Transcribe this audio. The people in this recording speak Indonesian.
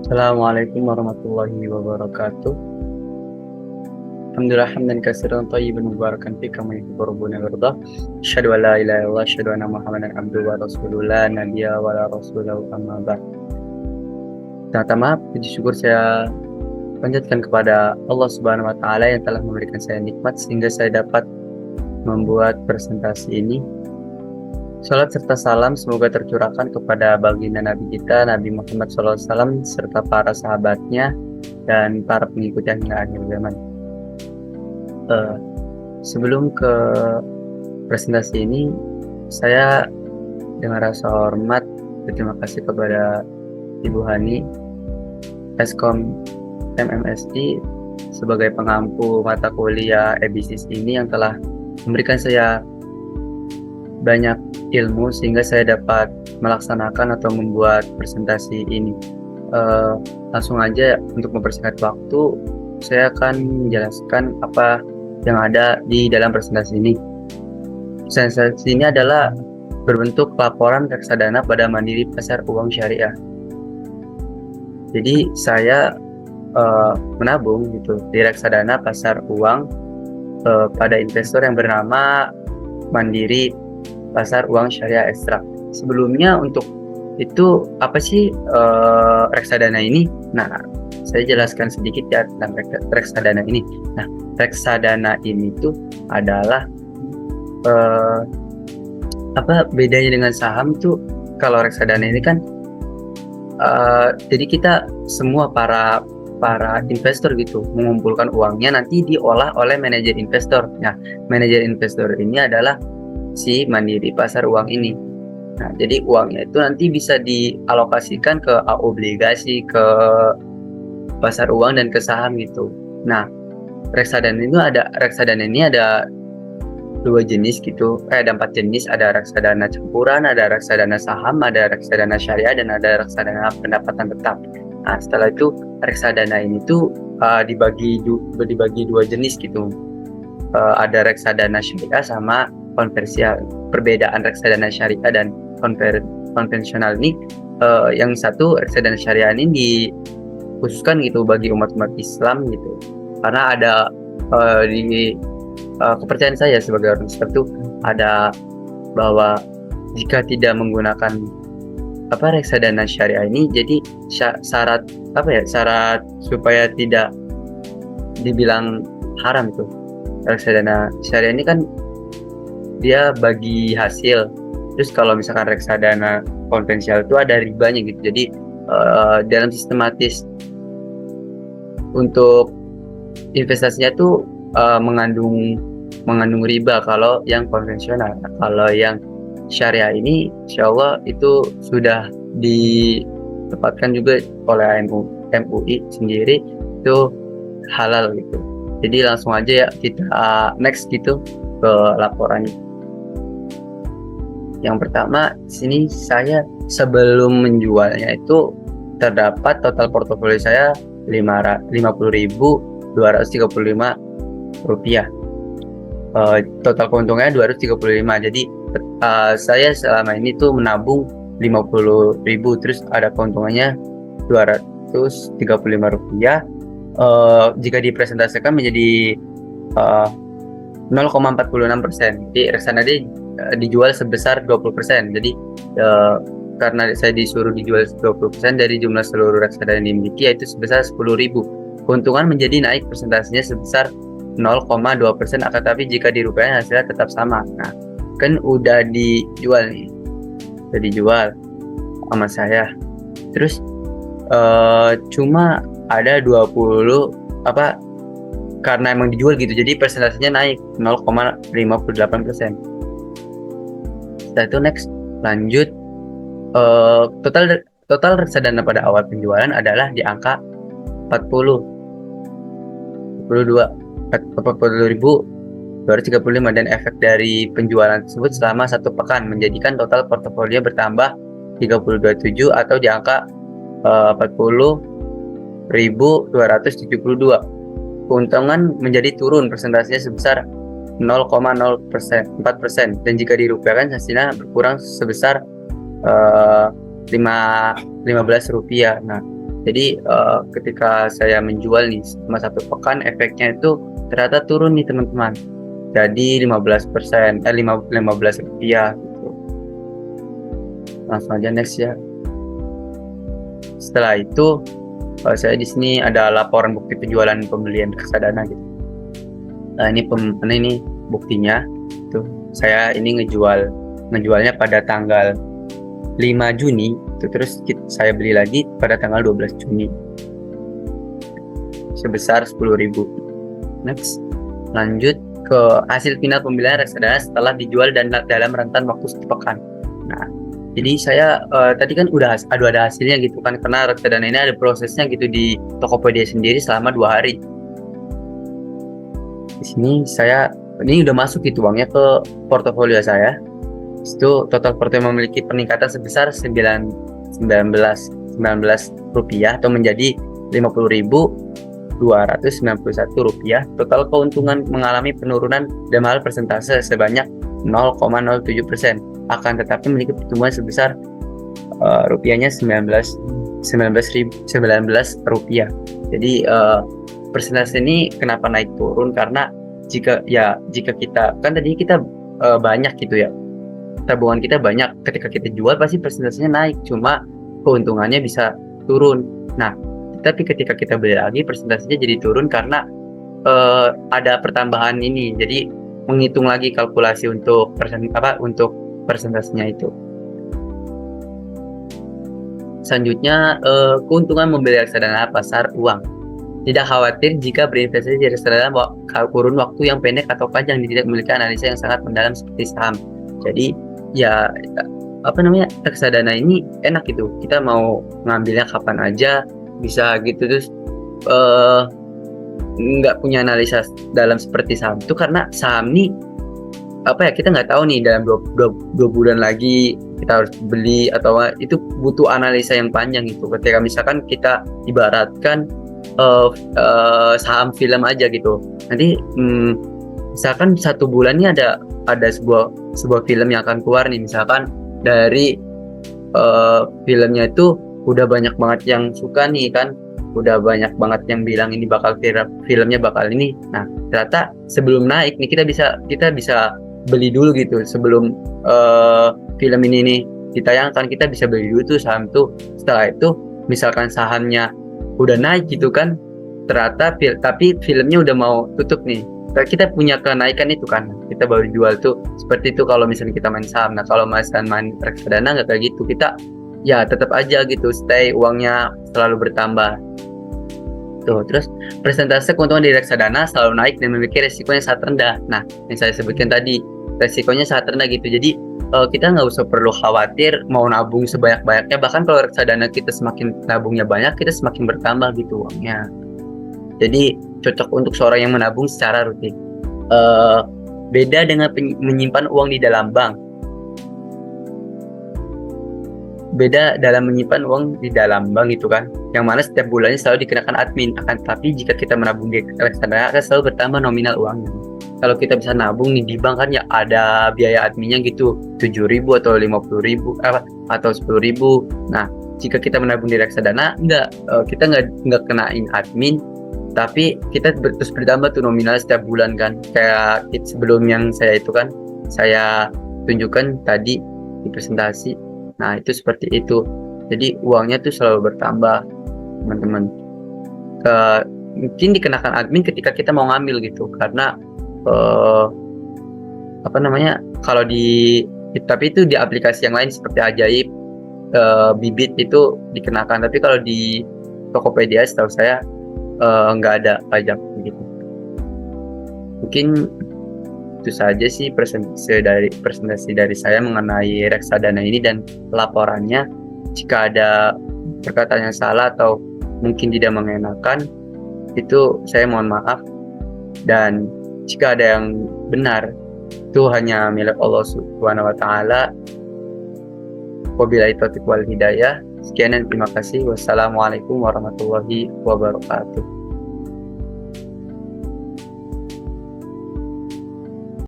Assalamualaikum warahmatullahi wabarakatuh. Alhamdulillah hamdan katsiran thayyiban mubarakan fi kama yuhibbu rabbuna wa yardah. Asyhadu an la ilaha illallah, asyhadu anna Muhammadan abduhu wa rasuluhu la nabiyya wa la rasulahu amma ba'd. Pertama, puji syukur saya panjatkan kepada Allah Subhanahu wa taala yang telah memberikan saya nikmat sehingga saya dapat membuat presentasi ini. Salat serta salam semoga tercurahkan kepada baginda Nabi kita Nabi Muhammad SAW serta para sahabatnya dan para pengikutnya hingga akhir zaman. Sebelum ke presentasi ini, saya dengan rasa hormat berterima kasih kepada Ibu Hani, Eskom MMSI sebagai pengampu mata kuliah e-bisnis ini yang telah memberikan saya banyak ilmu sehingga saya dapat melaksanakan atau membuat presentasi ini. Langsung aja untuk mempersingkat waktu, saya akan menjelaskan apa yang ada di dalam presentasi ini. Presentasi ini adalah berbentuk laporan reksadana pada Mandiri Pasar Uang Syariah. Jadi saya menabung gitu di reksadana pasar uang pada investor yang bernama Mandiri Pasar Uang Syariah Ekstrak. Sebelumnya untuk itu apa sih reksadana ini? Nah, saya jelaskan sedikit ya tentang reksadana ini. Nah, reksadana ini tuh adalah apa bedanya dengan saham tuh? Kalau reksadana ini kan jadi kita semua para investor gitu mengumpulkan uangnya nanti diolah oleh manajer investor. Nah, manajer investor ini adalah si Mandiri Pasar Uang ini. Nah, jadi uangnya itu nanti bisa dialokasikan ke obligasi, ke pasar uang dan ke saham gitu. Nah, reksadana ini ada dua jenis gitu, ada 4 jenis, ada reksadana campuran, ada reksadana saham, ada reksadana syariah, dan ada reksadana pendapatan tetap. Nah, setelah itu reksadana ini tuh dibagi dua jenis gitu. Ada reksadana syariah sama konversial. Perbedaan reksadana syariah dan konvensional ini, yang satu reksadana syariah ini dikhususkan gitu bagi umat-umat Islam gitu, karena ada di kepercayaan saya sebagai orang Islam itu ada bahwa jika tidak menggunakan reksadana syariah ini, jadi syarat supaya tidak dibilang haram itu. Reksadana syariah ini kan dia bagi hasil, terus kalau misalkan reksadana konvensional itu ada ribanya gitu. Jadi dalam sistematis untuk investasinya tuh mengandung riba kalau yang konvensional. Kalau yang syariah ini insya Allah itu sudah ditempatkan juga oleh MUI sendiri, itu halal gitu. Jadi langsung aja ya kita next gitu ke laporannya. Yang pertama, sini saya sebelum menjualnya itu terdapat total portofolio saya 50.235 rupiah. Total keuntungannya 235. Jadi saya selama ini tuh menabung 50.000, terus ada keuntungannya 235 rupiah. Jika dipresentasikan menjadi 0,46%. Jadi reksadana dijual sebesar 20%. Jadi karena saya disuruh dijual 20% dari jumlah seluruh reksadana yang dimiliki, yaitu sebesar 10.000. Keuntungan menjadi naik persentasenya sebesar 0,2%, akan tapi jika dirupiahkan hasilnya tetap sama. Nah, kan udah dijual nih, udah dijual sama saya. Terus cuma ada 20 karena emang dijual gitu, jadi persentasenya naik 0,58%. Setelah itu next lanjut, total reksadana pada awal penjualan adalah di angka 40.235 dan efek dari penjualan tersebut selama 1 pekan menjadikan total portofolio bertambah 327 atau di angka 40.272. Keuntungan menjadi turun persentasenya sebesar 0,04%, dan jika dirupiahkan hasilnya berkurang sebesar 15 rupiah. Nah, Jadi ketika saya menjual nih selama 1 pekan, efeknya itu ternyata turun nih teman-teman. Jadi 15%, 15 rupiah gitu. Langsung aja next ya. Setelah itu saya di sini ada laporan bukti penjualan pembelian reksadana gitu. Nah, ini buktinya. Tuh, saya ini ngejualnya pada tanggal 5 Juni, terus saya beli lagi pada tanggal 12 Juni sebesar 10.000. Next, lanjut ke hasil final pembelian reksadana setelah dijual dan dalam rentan waktu 1 pekan. Nah, jadi saya tadi kan udah ada hasilnya gitu kan, karena reksadana ini ada prosesnya gitu di Tokopedia sendiri selama 2 hari. Di sini ini udah masuk gitu uangnya ke portofolio saya. Itu total portofolio memiliki peningkatan sebesar 19 rupiah atau menjadi 50.291 rupiah. Total keuntungan mengalami penurunan dalam hal persentase sebanyak 0,07%. Akan tetapi memiliki pertumbuhan sebesar rupiahnya 19 rupiah. Jadi persentase ini kenapa naik turun, karena jika kita kan tadi kita banyak gitu ya, tabungan kita banyak, ketika kita jual pasti persentasenya naik, cuma keuntungannya bisa turun. Nah, tapi ketika kita beli lagi persentasenya jadi turun karena ada pertambahan ini. Jadi menghitung lagi kalkulasi untuk persentasenya itu. Selanjutnya, keuntungan membeli reksadana pasar uang. Tidak khawatir jika berinvestasi di reksadana kurun waktu yang pendek atau panjang, tidak memiliki analisa yang sangat mendalam seperti saham. Jadi ya reksadana ini enak gitu, kita mau ngambilnya kapan aja bisa gitu, terus nggak punya analisa dalam seperti saham itu, karena saham nih kita nggak tahu nih dalam 2 bulan lagi kita harus beli atau itu butuh analisa yang panjang gitu. Ketika misalkan kita ibaratkan saham film aja gitu, nanti misalkan 1 bulan ini ada sebuah film yang akan keluar nih, misalkan dari filmnya itu udah banyak banget yang suka nih kan, udah banyak banget yang bilang ini filmnya bakal ini. Nah, ternyata sebelum naik nih kita bisa beli dulu gitu, sebelum film ini nih ditayangkan kita bisa beli dulu tuh saham tuh. Setelah itu misalkan sahamnya udah naik gitu kan, ternyata tapi filmnya udah mau tutup nih, kita punya kenaikan itu kan, kita baru jual tuh. Seperti itu kalau misalnya kita main saham. Nah, kalau misalnya main reksadana nggak kayak gitu, kita ya tetap aja gitu stay, uangnya selalu bertambah tuh. Terus persentase keuntungan di reksadana selalu naik dan memiliki resikonya sangat rendah. Nah, yang saya sebutkan tadi, resikonya sangat rendah gitu. Jadi kita nggak usah perlu khawatir mau nabung sebanyak-banyaknya. Bahkan kalau reksadana kita semakin nabungnya banyak, kita semakin bertambah gitu uangnya. Jadi cocok untuk seorang yang menabung secara rutin. Beda dengan menyimpan uang di dalam bank. Beda dalam menyimpan uang di dalam bank itu kan, yang mana setiap bulannya selalu dikenakan admin. Akan tapi jika kita menabung di reksadana akan selalu bertambah nominal uangnya. Kalau kita bisa nabung nih di bank kan ya ada biaya adminnya gitu, 7.000 atau 50.000 atau 10.000. Nah, jika kita menabung di reksadana kita nggak kenain admin, tapi kita terus bertambah tuh nominal setiap bulan kan. Kayak sebelum yang saya tunjukkan tadi di presentasi. Nah, itu seperti itu. Jadi uangnya tuh selalu bertambah, teman-teman. Mungkin dikenakan admin ketika kita mau ngambil gitu, karena kalau tapi itu di aplikasi yang lain seperti Ajaib, Bibit itu dikenakan. Tapi kalau di Tokopedia setahu saya nggak ada pajak gitu. Mungkin itu saja sih presentasi dari saya mengenai reksadana ini dan laporannya. Jika ada perkataan yang salah atau mungkin tidak mengenakan, itu saya mohon maaf. Dan jika ada yang benar, itu hanya milik Allah Subhanahu wa Ta'ala. Wabillahi taufiq wal hidayah. Sekian dan terima kasih. Wassalamualaikum warahmatullahi wabarakatuh.